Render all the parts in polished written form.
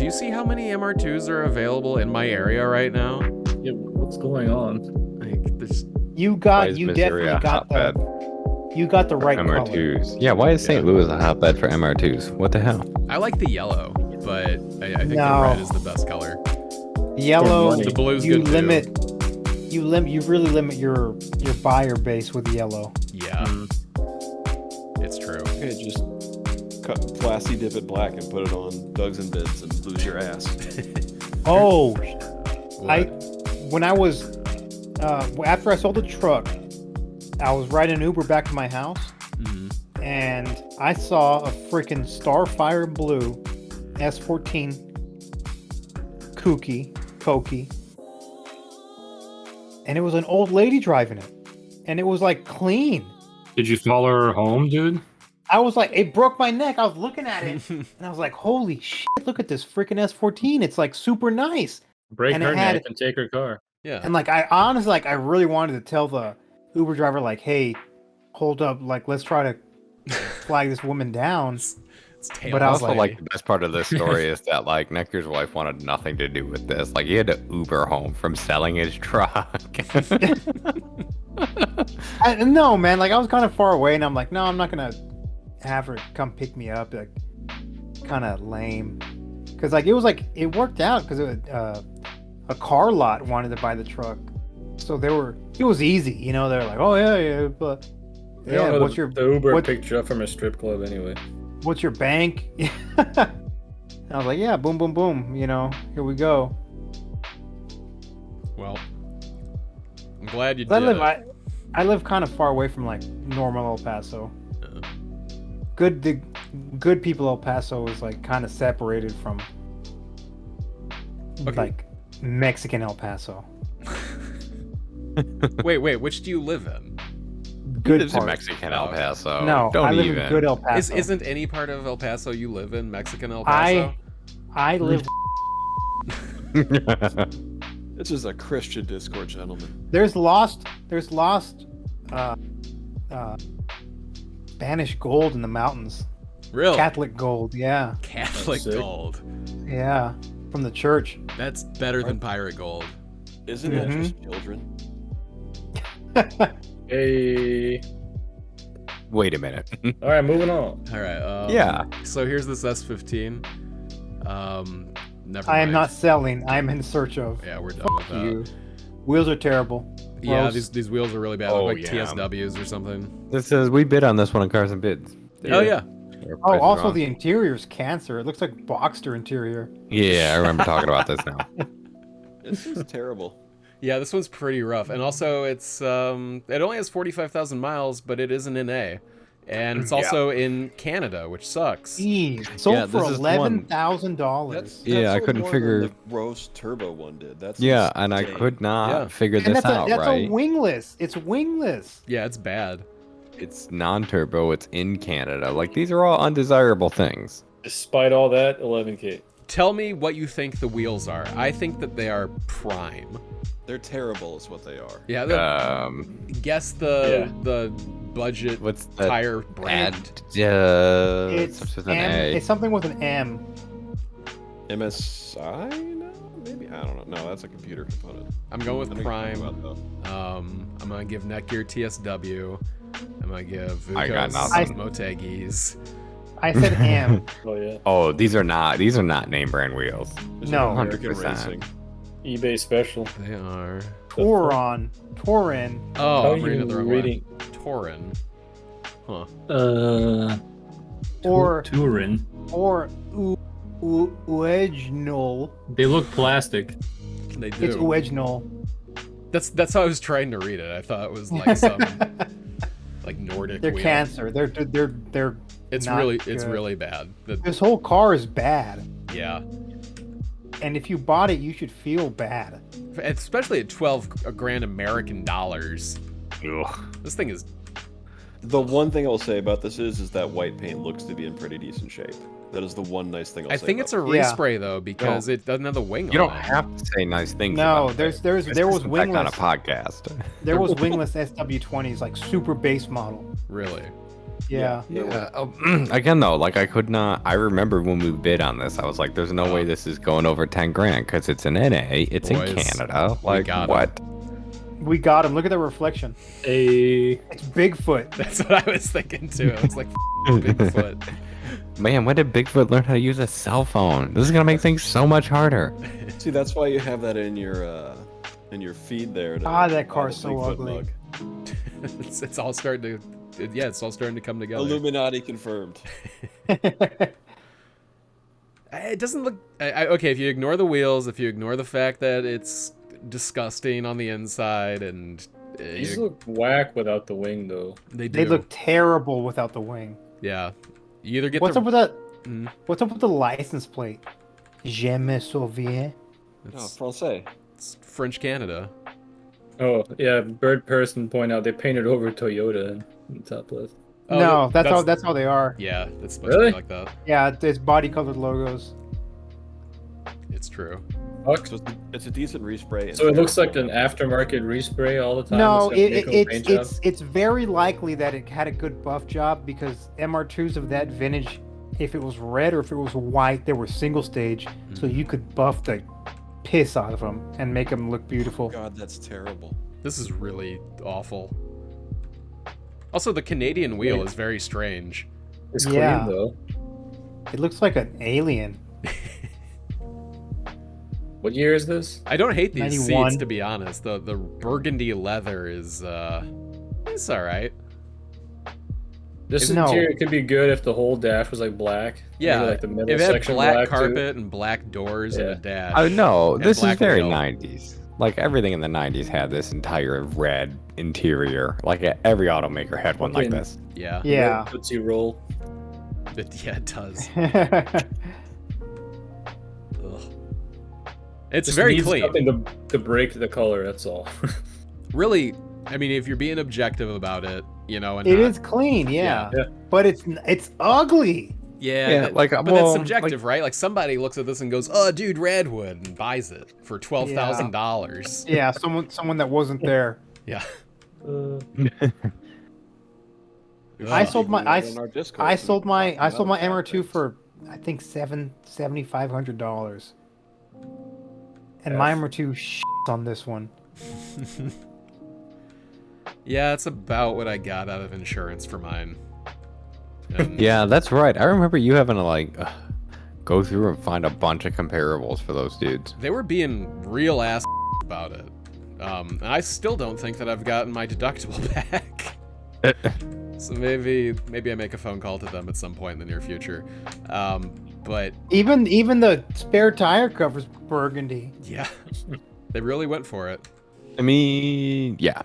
do you see how many MR2s are available in my area right now? Yeah, what's going on? Like, there's... You definitely got the right color. MR2s. Yeah, why is St. Louis a hotbed for MR2s? What the hell? I like the yellow, but I think the red is the best color. Yellow, The blue's you good limit. too. You really limit your buyer base with yellow. Yeah, it's true. Okay, just cut plastic dip it black and put it on Dugs and Bids and lose your ass. Oh, What? when I was after I sold the truck, I was riding an Uber back to my house, and I saw a freaking Starfire Blue S14 Koki, and it was an old lady driving it, and it was like clean. Did you follow her home, dude? I was like, it broke my neck. I was looking at it, and I was like, holy shit, look at this freaking S14. It's like super nice. Break And her it had- neck and take her car. Yeah. And like, I honestly, like, I really wanted to tell the Uber driver, like, hey, hold up, like, let's try to flag this woman down. It's tail. But I was Also, like- the best part of this story is that like Netgear's wife wanted nothing to do with this. Like he had to Uber home from selling his truck. No, man, like, I was kind of far away, and I'm like, no, I'm not gonna have her come pick me up. Like, kind of lame. Because like, it worked out because a car lot wanted to buy the truck, so it was easy, you know. They're like, oh yeah, but You don't know what's the your Uber picked you up from a strip club anyway. what's your bank? I was like, yeah, boom, boom, boom. You know, here we go. Well, I'm glad you I did. I live kind of far away from like normal El Paso. Uh, The good people El Paso is like kind of separated from like Mexican El Paso. wait, which do you live in? Good Lives in part. Mexican El Paso. No, Don't I live even. in good El Paso. Isn't any part of El Paso you live in Mexican El Paso? I live. This is a Christian Discord, gentlemen. There's lost Spanish gold in the mountains. Really? Catholic gold, yeah, Catholic That's sick. gold. yeah, from the church. That's better than pirate gold. Isn't that just children? Hey. Wait a minute. All right, moving on. All right. Yeah. So here's this S15. Never I am mind. not selling. I'm in search of. Yeah, we're done with that. You. Wheels are terrible. Yeah, Gross. these wheels are really bad. Oh, Look like yeah. TSWs or something. This says we bid on this one on Cars and Bids. Oh yeah. Our Oh, price is also wrong. the interior's cancer. It looks like Boxster interior. Yeah, I remember talking about this now. This is terrible. Yeah, this one's pretty rough. And also it's it only has 45,000 miles, but it is an NA. And it's also in Canada, which sucks. Sold Yeah, for this is one- $11,000. Yeah, I sold couldn't more figure- than the Roast Turbo one did. That's Yeah, and I insane. could not Yeah. figure And this that's out that's right. a wingless. It's wingless. Yeah, it's bad. It's non-turbo. It's in Canada. Like these are all undesirable things. Despite all that, 11K. Tell me what you think the wheels are. I think that they are prime. They're terrible, is what they are. Yeah, guess the budget What's the tire brand. It's starts with an M. A. It's something with an M. MSI? No, maybe I don't know. No, that's a computer component. I'm going with I know you're prime. talking about, though. I'm gonna give Netgear TSW. I'm gonna give I got Vucos nothing. Motegis. I said M. Oh yeah. Oh, these are not name brand wheels. There's No. American 100%. Racing. eBay special. They are. Tourin. Oh, How I'm are reading you it the wrong reading? way. Torin. Huh. Or Turin. or Uegnol. They look plastic. They do. It's Uegnol. That's how I was trying to read it. I thought it was like some like Nordic They're wheel. cancer. They're It's not really good. bad. This whole car is bad. Yeah. And if you bought it, you should feel bad. Especially at 12 grand American dollars. Ugh. This thing is The one thing I'll say about this is that white paint looks to be in pretty decent shape. That is the one nice thing I'll I say think about it's a Yeah. respray though because it doesn't have the wing You on don't it. have to say nice things. No, about there was on a wingless. podcast. There was wingless SW20s, like super base model. Really. Yeah. Yeah. Again, though, like I could not. I remember when we bid on this, I was like, "There's no way this is going over 10 grand because it's an NA, it's in Boys, Canada. we Like got what?" We got him. Look at the reflection. A It's Bigfoot. That's what I was thinking too. I was like, Bigfoot. Man, when did Bigfoot learn how to use a cell phone? This is gonna make things so much harder. See, that's why you have that in your feed there. To Ah, that buy car's the so Bigfoot ugly. mug. It's all starting to, yeah, it's all starting to come together. Illuminati confirmed. It doesn't look okay if you ignore the wheels, if you ignore the fact that it's disgusting on the inside, and these look whack without the wing though. they do. They look terrible without the wing. Yeah, you either get What's the up with that? Mm. What's up with the license plate? Je me souviens. Oh, it's, Francais. it's French Canada. Oh yeah, Bird Person point out they painted over Toyota in the top left. Oh, No, that's how they are. Yeah, that's supposed to Really? be like that. Yeah, it's body colored logos. It's true. Fuck. So it's a decent respray. So it looks like an aftermarket respray all the time. No, It's got Mako paint job? it's very likely that it had a good buff job because MR2s of that vintage, if it was red or if it was white, they were single stage, so you could buff the piss out of them and make them look beautiful. God, that's terrible. This is really awful. Also, the Canadian wheel is very strange. It's Yeah. clean though. It looks like an alien. What year is this? I don't hate these 91. seats, to be honest. The burgundy leather is it's all right. This No. interior could be good if the whole dash was like black. Yeah, Maybe, like the middle if it had section black black too. carpet and black doors and a Yeah. dash. Oh no, and this is black very wheel. 90s. Like everything in the 90s had this entire red interior. Like every automaker had one like Okay. this. Yeah. Yeah. Tootsie roll. Yeah, it does. Ugh. It's Just very needs clean. something to break the color. That's all. Really, I mean, if you're being objective about it, you know, and It not- is clean, yeah. Yeah. But it's ugly. Yeah, Yeah, that- like, but well, that's subjective, right? Like somebody looks at this and goes, "Oh, dude, redwood," and buys it for $12,000. Yeah, someone that wasn't there. Yeah. I sold my I, On our Discord, I we sold talked my about MR2 things. for I think $7,500. And my MR2 shits on this one. Yeah, that's about what I got out of insurance for mine. And Yeah, that's right. I remember you having to like go through and find a bunch of comparables for those dudes. they were being real ass about it. And I still don't think that I've gotten my deductible back. So maybe I make a phone call to them at some point in the near future. But Even the spare tire cover's burgundy. yeah, they really went for it. I mean, yeah.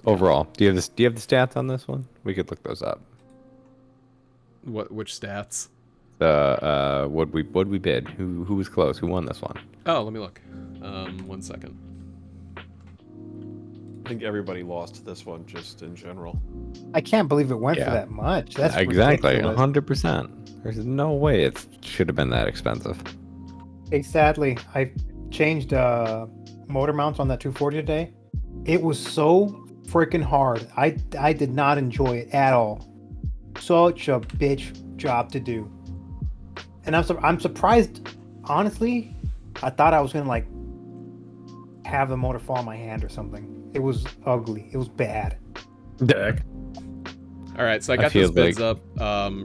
Overall, do you have the stats on this one? We could look those up. Which stats? The what we bid? Who was close? Who won this one? Oh, let me look. 1 second. I think everybody lost this one just in general. I can't believe it went Yeah. for that much. That's Exactly, ridiculous. 100%. There's no way it should have been that expensive. Hey, sadly, I changed motor mounts on that 240 today. It was so freaking hard. I did not enjoy it at all. Such a bitch job to do. And I'm surprised. Honestly, I thought I was gonna like have the motor fall in my hand or something. It was ugly. It was bad. Deck. All right, so I I got feel those bids up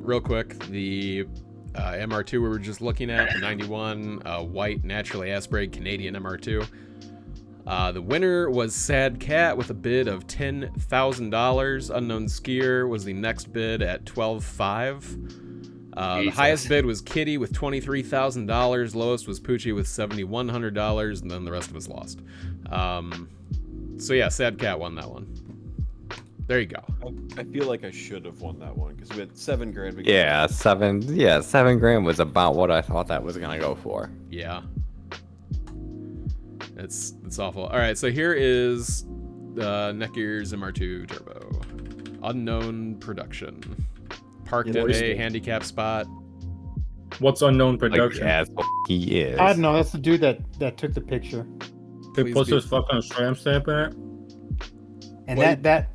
real quick. The MR2 we were just looking at, the 91 white naturally aspirated Canadian MR2. The winner was Sad Cat with a bid of $10,000. Unknown Skier was the next bid at $12,500. The highest bid was Kitty with $23,000. Lowest was Poochie with $7,100, and then the rest of us lost. So yeah, Sad Cat won that one. There you go. I feel like I should have won that one because we had $7 grand. We Yeah, $7 grand was about what I thought that was gonna go for. Yeah. It's awful. All right, so here is Netgear's MR2 Turbo. Unknown production. Parked Yeah, in where's a the- handicap spot. What's unknown Like, production? as he is. I don't know. That's the dude that took the picture. They Please put be- this fucking tramp stamp in it. And What- that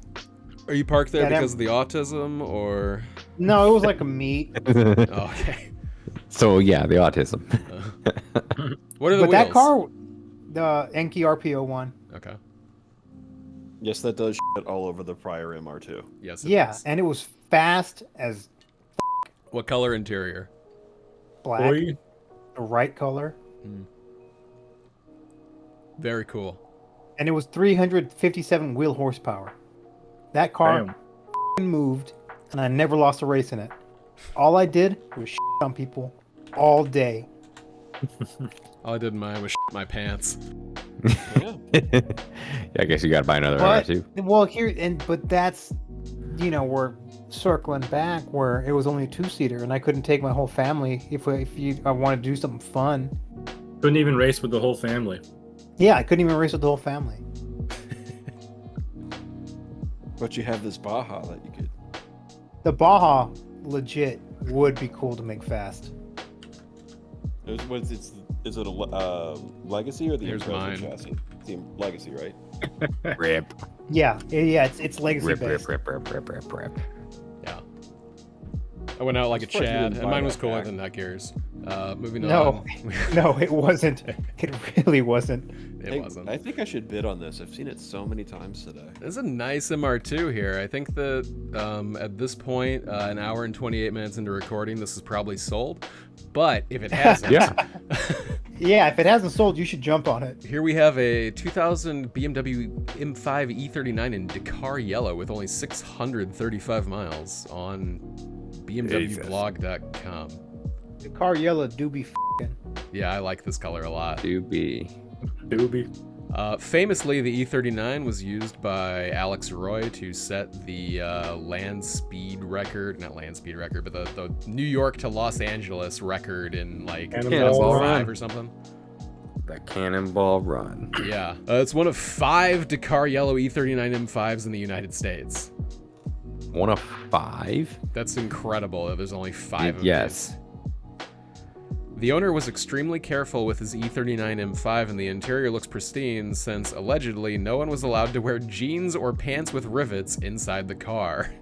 Are you parked there Yeah, that- because of the autism, or? No, it was like a meat. Oh, okay. So yeah, the autism. What are the But wheels? that car, the Enki RPO1. Okay. Yes, that does shit all over the prior MR2. Yes. It Yeah, does. and it was fast as What color interior? black, Boy, the right color, Very cool. and it was 357 wheel horsepower. That car damn. f***ing moved, and I never lost a race in it. All I did was shit on people all day. All I did in mine was shit my pants. Yeah. Yeah, I guess you gotta buy another But MR2. well, but that's, we're circling back where it was only a 2-seater, and I couldn't take my whole family if I wanted to do something fun. Couldn't even race with the whole family. Yeah, I couldn't even race with the whole family. But you have this Baja that you could. The Baja legit would be cool to make fast. Is it a Legacy or the Here's Impreza mine. chassis? It's the Legacy, right? Rip. Yeah, it's legacy Rip, based. rip, rip, rip, rip, rip, rip. Yeah. I went out like a Surprised you Chad, didn't and buy mine that was cooler back. than Netgear's. Moving No, on. no, it wasn't. It really wasn't. It wasn't. I think I should bid on this. I've seen it so many times today. There's a nice MR2 here. I think that at this point, an hour and 28 minutes into recording, this is probably sold. But if it hasn't, Yeah. Yeah, if it hasn't sold, you should jump on it. here we have a 2000 BMW M5 E39 in Dakar yellow with only 635 miles on BMWblog.com. The car yellow do be f***ing. Yeah, I like this color a lot. Do be. Doobie. Famously, the E39 was used by Alex Roy to set the land speed record, not land speed record, but the New York to Los Angeles record in like Cannonball 2005 Run. or something. The Cannonball Run. Yeah. It's one of 5 Dakar yellow E39 M5s in the United States. 1 of 5? That's incredible that there's only 5 of Yes. these. The owner was extremely careful with his E39 M5 and the interior looks pristine since allegedly no one was allowed to wear jeans or pants with rivets inside the car.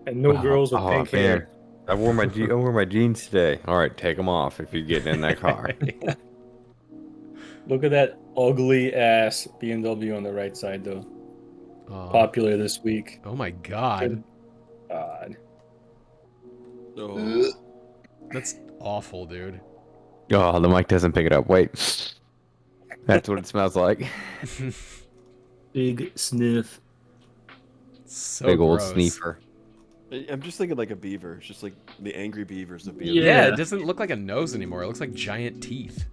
And no girls with pink hair. I wore my jeans today. All right, take them off if you're getting in that car. Look at that ugly ass BMW on the right side, though. Popular this week. Oh my god. God. Oh, That's awful, dude. Oh, the mic doesn't pick it up. Wait. That's what it smells like. Big sniff. So Big old gross. sneefer. I'm just thinking like a beaver. It's just like the angry beavers of BMW. Yeah. Yeah, it doesn't look like a nose anymore. It looks like giant teeth.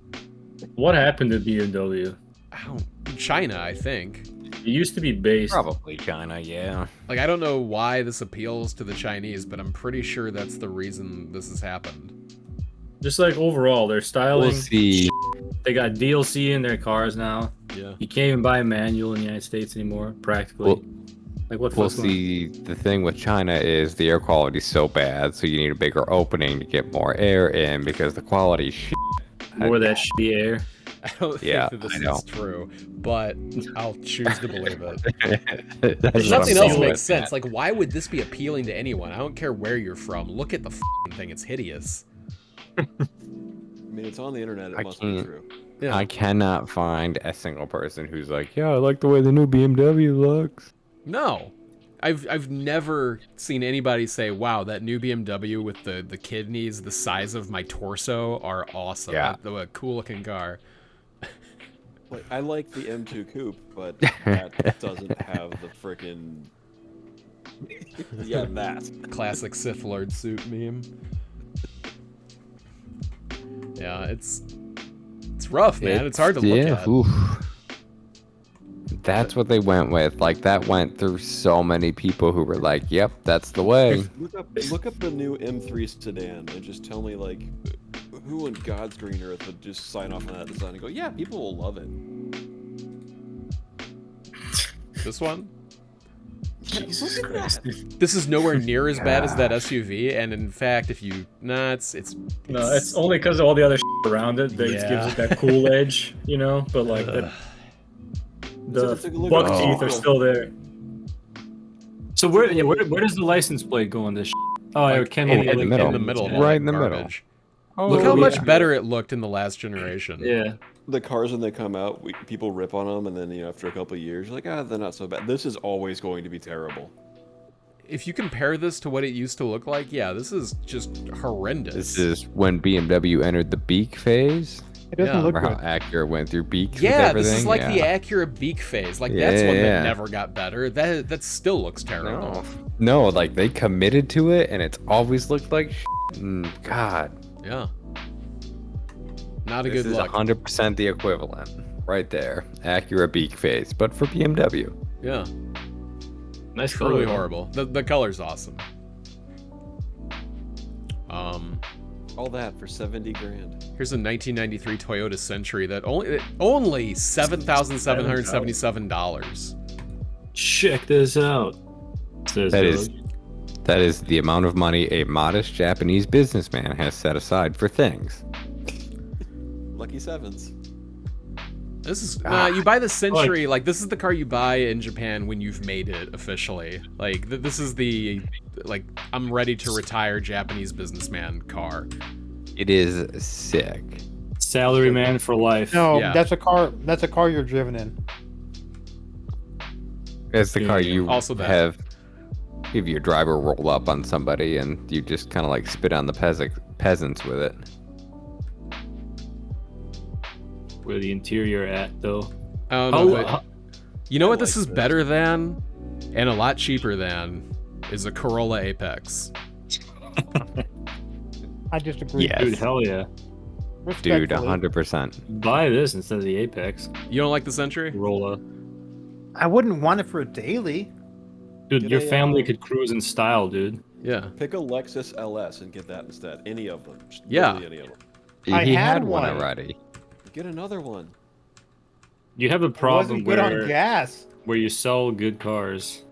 What happened to BMW? China, I think. It used to be based. Probably China, yeah. Like, I don't know why this appeals to the Chinese, but I'm pretty sure that's the reason this has happened. Just like overall, their styling. We'll see. They got DLC in their cars now. Yeah. You can't even buy a manual in the United States anymore, practically. Well, like what? We'll fuck's going on? see. The thing with China is the air quality is so bad, so you need a bigger opening to get more air in because the quality is shit. More of that shitty air. I don't Yeah, think that I this know. is true, but I'll choose to believe it. That's what I'm Nothing else saying. makes sense. Like, why would this be appealing to anyone? I don't care where you're from. Look at the f***ing thing. It's hideous. I mean, it's on the internet. It I must be can't- true. Yeah. I cannot find a single person who's like, yeah, I like the way the new BMW looks. No. I've never seen anybody say, wow, that new BMW with the kidneys the size of my torso are awesome. Yeah. A cool looking car. Like, I like the M2 Coupe, but that doesn't have the frickin' yeah, that. Classic Sith Lord suit meme. Yeah, it's rough, man. It's hard to look at. Oof. That's what they went with. Like, that went through so many people who were like, yep, that's the way. Look up the new M3 sedan and just tell me, like, who in God's green earth would just sign off on that design and go, yeah, people will love it. This one? Jesus Christ. This is nowhere near as bad as that SUV, and in fact, if you it's No, it's only because of all the other shit around it that Yeah. gives it that cool edge, you know? But like the Take a look buck at teeth the- are still there. So where does the license plate go on this? Oh, Like, it can in the middle. In the middle of Right all that in the middle. garbage. Oh, Look how much yeah. better it looked in the last generation. Yeah. The cars when they come out, people rip on them, and then after a couple of years, you're like, they're not so bad. This is always going to be terrible. If you compare this to what it used to look like, yeah, this is just horrendous. This is when BMW entered the beak phase. It doesn't Yeah. look Remember good. how Acura went through beaks with Yeah, everything? this is like the Yeah. Acura beak phase. Like that's one Yeah. that never got better. That still looks terrible. No, like they committed to it, and it's always looked like God. Yeah. Not a This good is look. 100% the equivalent, right there. Acura beak phase, but for BMW. Yeah. Nice Truly color. horrible. The color's awesome. All that for 70 grand. Here's a 1993 Toyota Century that only $7,777. Check this out. Says That Doug. is the amount of money a modest Japanese businessman has set aside for things. Lucky sevens. This is you buy the Century, like this is the car you buy in Japan when you've made it officially. Like this is the I'm ready to retire Japanese businessman car. It is sick. Salary man for life. No, Yeah. that's a car. That's a car you're driven in. It's the car Yeah. you Also that. have if your driver roll up on somebody and you just kind of like spit on the peasants with it. Where the interior at though? I don't know, Oh, but you know what this like is this. better than, and a lot cheaper than, is a Corolla Apex. I disagree. Yes. dude, hell yeah. Dude, Respectfully. 100%. Buy this instead of the Apex. You don't like the Century? Rolla. I wouldn't want it for a daily. Dude, Get your a, family could cruise in style, dude. Yeah. Pick a Lexus LS and get that instead. Any of them. Just Yeah. literally Any of them. I He had had one one. already. Get another one. You have a It problem wasn't good on where gas. you sell good cars.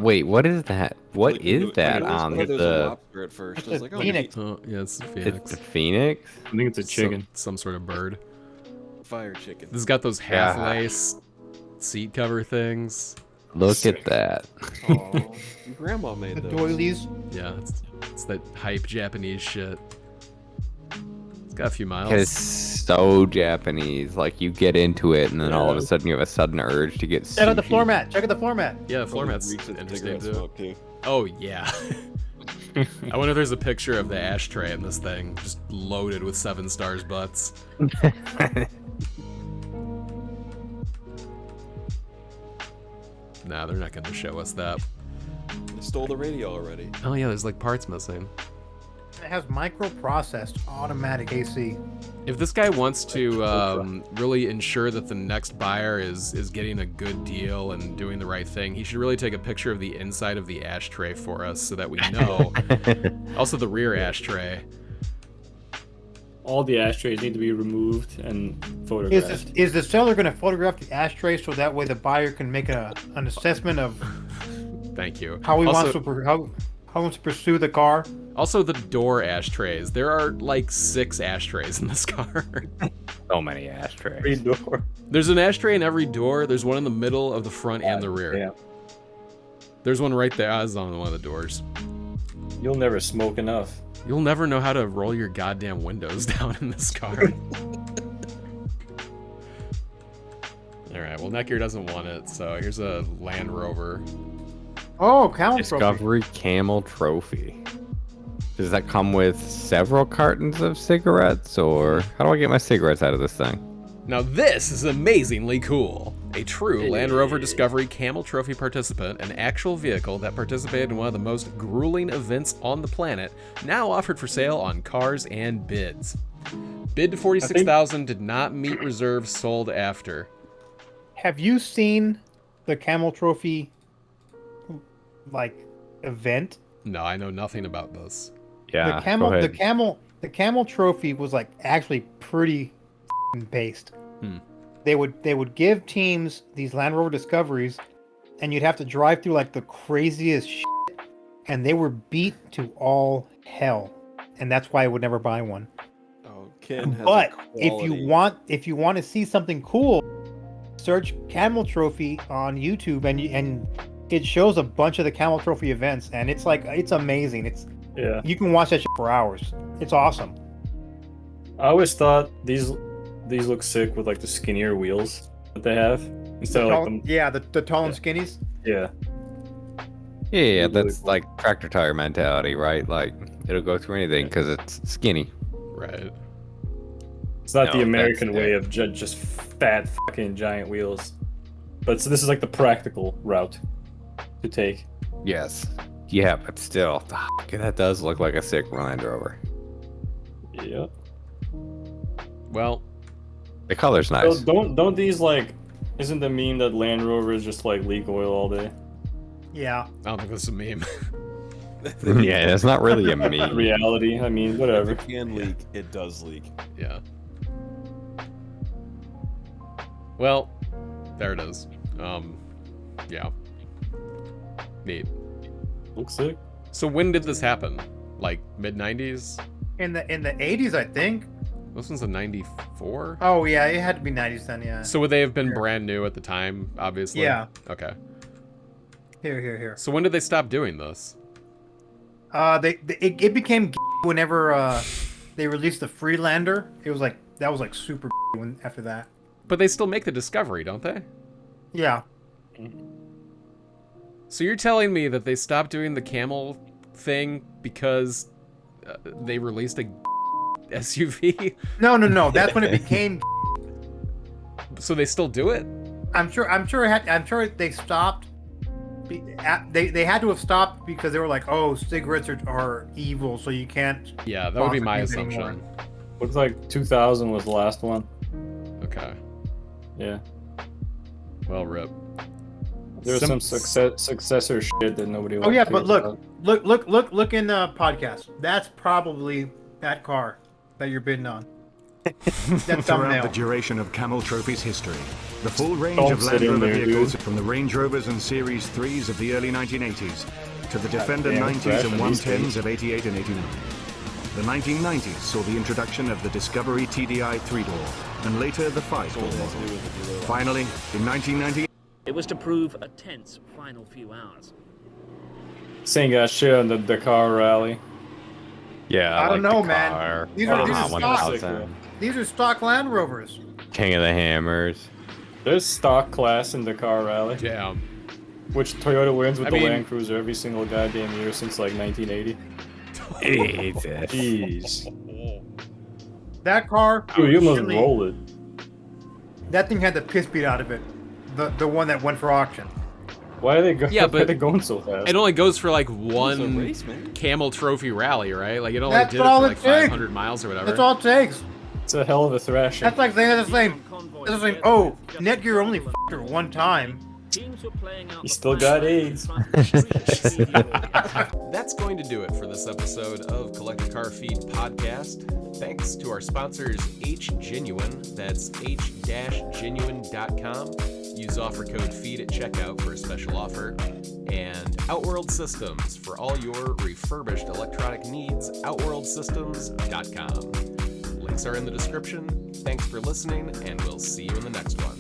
Wait, what is that? What Like, is that I on thought there was a the... lobster at first. It's I was a like, oh, Phoenix. Oh, yeah, it's a It's Phoenix. the Phoenix? I think it's a chicken. Some sort of bird. fire chicken. This has got those half lace seat cover things. Look at that. Aw, your grandma made The those. doilies. Yeah, it's that hype Japanese shit. It's got a few miles. It's so Japanese. Like, you get into it, and then all of a sudden you have a sudden urge to get Check out the sushi. floor mat. Check out the floor mat. Yeah, the floor Probably mat's reeks of interesting cigarette too. smoke, too. Oh yeah. I wonder if there's a picture of the ashtray in this thing, just loaded with 7 stars butts. Nah, they're not gonna show us that. They stole the radio already. Oh yeah, there's like parts missing. It has microprocessed automatic AC. If this guy wants to really ensure that the next buyer is getting a good deal and doing the right thing, he should really take a picture of the inside of the ashtray for us so that we know. Also the rear ashtray. All the ashtrays need to be removed and photographed. Is the seller going to photograph the ashtray so that way the buyer can make an assessment of Thank you. how he also, wants to pursue the car? Also the door ashtrays. There are like 6 ashtrays in this car. So many ashtrays. door. There's an ashtray in every door. There's one in the middle of the front and the rear. Yeah. There's one right there. It's on one of the doors. You'll never smoke enough. You'll never know how to roll your goddamn windows down in this car. Alright, well Netgear doesn't want it, so here's a Land Rover. Oh, Camel Trophy. Discovery Camel Trophy. Does that come with several cartons of cigarettes, or how do I get my cigarettes out of this thing? Now this is amazingly cool. A true Land Rover Discovery Camel Trophy participant, an actual vehicle that participated in one of the most grueling events on the planet, now offered for sale on Cars and Bids. Bid to 46,000, did not meet reserves, sold after. Have you seen the Camel Trophy event? No, I know nothing about this. Yeah, the Camel Trophy was actually pretty based. They would give teams these Land Rover Discoveries, and you'd have to drive through the craziest shit, and they were beat to all hell, and that's why I would never buy one. Oh, Ken has But a if you want to see something cool, search Camel Trophy on YouTube, and it shows a bunch of the Camel Trophy events, and it's like it's amazing. Yeah. You can watch that shit for hours. It's awesome. I always thought these look sick with like the skinnier wheels that they have instead of like them. Yeah, the tall and skinnies. Yeah. Yeah, Really that's cool. like tractor tire mentality, right? Like it'll go through anything because it's skinny. Right. It's not No, the American that's- way of just fat fucking giant wheels. But so this is like the practical route to take. Yes. Yeah, but still, that does look like a sick Land Rover. Yeah. Well, The color's nice. So don't these like isn't the meme that Land Rovers just like leak oil all day? Yeah. I don't think this is a meme. Yeah, it's not really a meme. Reality, I mean, whatever. If it can leak, it does leak. Yeah. Well, there it is. Yeah. Neat. Looks sick. So when did this happen? Like mid 90s? In the 80s, I think. This one's a 94? Oh yeah, it had to be 90s then. Yeah. So would they have been brand new at the time, obviously? Yeah. Okay. Here. So when did they stop doing this? It became whenever they released the Freelander. It was like that was like super when after that. But they still make the Discovery, don't they? Yeah. So you're telling me that they stopped doing the Camel thing because they released a SUV? No. That's when it became. So they still do it? I'm sure they stopped. They had to have stopped because they were like, oh, cigarettes are evil, so you can't. Yeah, that would be my sponsor things assumption. anymore. Looks like 2000 was the last one. Okay. Yeah. Well, rip. There was some successor shit that nobody. Oh yeah, cares but look about. in the podcast. That's probably that car that you're bidding on. That Throughout thumbnail. the duration of Camel Trophy's history, the full range Don't of sit Land in Rover there, vehicles, dude. from the Range Rovers and Series 3s of the early 1980s to the Defender damn, 90s crashing and these 110s things. of 88 and 89. The 1990s saw the introduction of the Discovery TDI 3-door, and later the 5-door model. Finally, in 1998, It was to prove a tense final few hours. Saying got shit on the Dakar rally. Yeah, I don't like know, the man. car, These are Yamaha stock. 1000, These are stock Land Rovers. King of the Hammers. There's stock class in Dakar rally, Damn. which Toyota wins with I the mean- Land Cruiser every single goddamn year since like 1980. Jesus. Jeez. That car. Dude, you almost really- roll it. That thing had the piss beat out of it. The one that went for auction. Why are they Yeah, why are but they going so fast? It only goes for like It's a one race, man. Camel Trophy rally, right? Like it only That's did it all for it like takes. 500 miles or whatever. That's all it takes. It's a hell of a thrashing. That's like saying that's the same. That's the same. Oh, Netgear only f***ed her one time. You still got AIDS. That's going to do it for this episode of Collector Car Feed Podcast. Thanks to our sponsors H Genuine, that's h-genuine.com. Use offer code FEED at checkout for a special offer. And Outworld Systems for all your refurbished electronic needs, outworldsystems.com. Links are in the description. Thanks for listening, and we'll see you in the next one.